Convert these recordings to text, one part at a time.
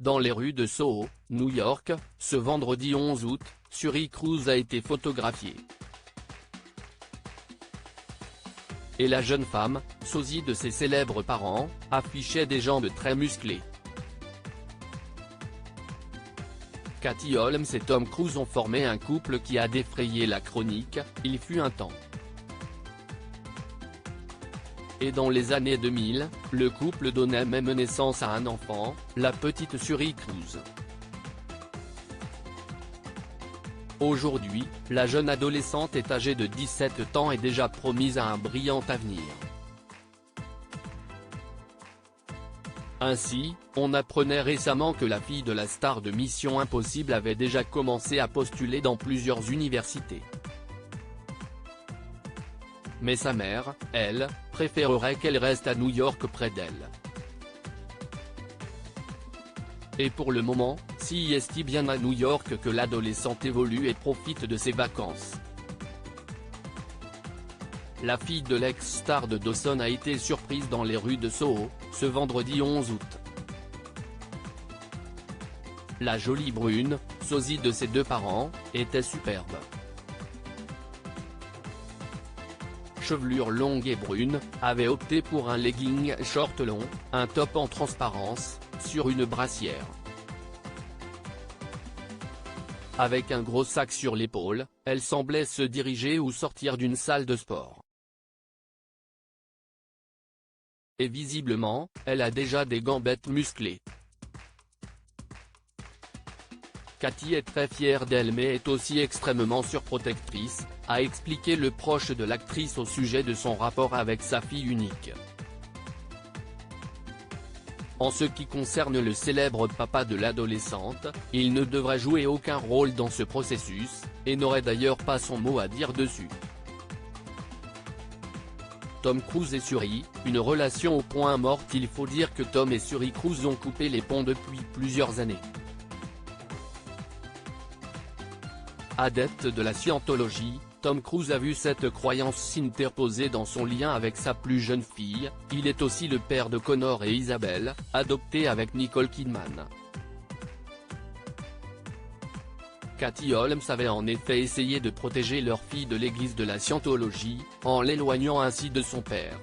Dans les rues de Soho, New York, ce vendredi 11 août, Suri Cruise a été photographiée. Et la jeune femme, sosie de ses célèbres parents, affichait des jambes très musclées. Katie Holmes et Tom Cruise ont formé un couple qui a défrayé la chronique, il fut un temps. Et dans les années 2000, le couple donnait même naissance à un enfant, la petite Suri Cruise. Aujourd'hui, la jeune adolescente est âgée de 17 ans et déjà promise à un brillant avenir. Ainsi, on apprenait récemment que la fille de la star de Mission Impossible avait déjà commencé à postuler dans plusieurs universités. Mais sa mère, elle, préférerait qu'elle reste à New York près d'elle. Et pour le moment, si est bien à New York que l'adolescente évolue et profite de ses vacances. La fille de l'ex-star de Dawson a été surprise dans les rues de Soho, ce vendredi 11 août. La jolie brune, sosie de ses deux parents, était superbe. Chevelure longue et brune, avait opté pour un legging short long, un top en transparence, sur une brassière. Avec un gros sac sur l'épaule, elle semblait se diriger ou sortir d'une salle de sport. Et visiblement, elle a déjà des gambettes musclées. Katie est très fière d'elle mais est aussi extrêmement surprotectrice, a expliqué le proche de l'actrice au sujet de son rapport avec sa fille unique. En ce qui concerne le célèbre papa de l'adolescente, il ne devrait jouer aucun rôle dans ce processus, et n'aurait d'ailleurs pas son mot à dire dessus. Tom Cruise et Suri, une relation au point mort. Il faut dire que Tom et Suri Cruise ont coupé les ponts depuis plusieurs années. Adepte de la scientologie, Tom Cruise a vu cette croyance s'interposer dans son lien avec sa plus jeune fille. Il est aussi le père de Connor et Isabelle, adoptés avec Nicole Kidman. Katie Holmes avait en effet essayé de protéger leur fille de l'église de la scientologie, en l'éloignant ainsi de son père.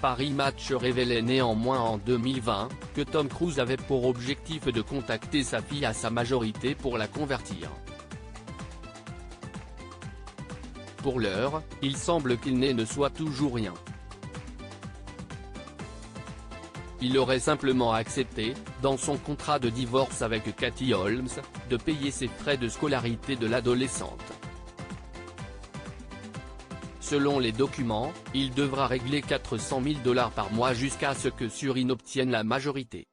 Paris Match révélait néanmoins en 2020, que Tom Cruise avait pour objectif de contacter sa fille à sa majorité pour la convertir. Pour l'heure, il semble qu'il ne soit toujours rien. Il aurait simplement accepté, dans son contrat de divorce avec Katie Holmes, de payer ses frais de scolarité de l'adolescente. Selon les documents, il devra régler 400 000 $ par mois jusqu'à ce que Suri n'obtienne la majorité.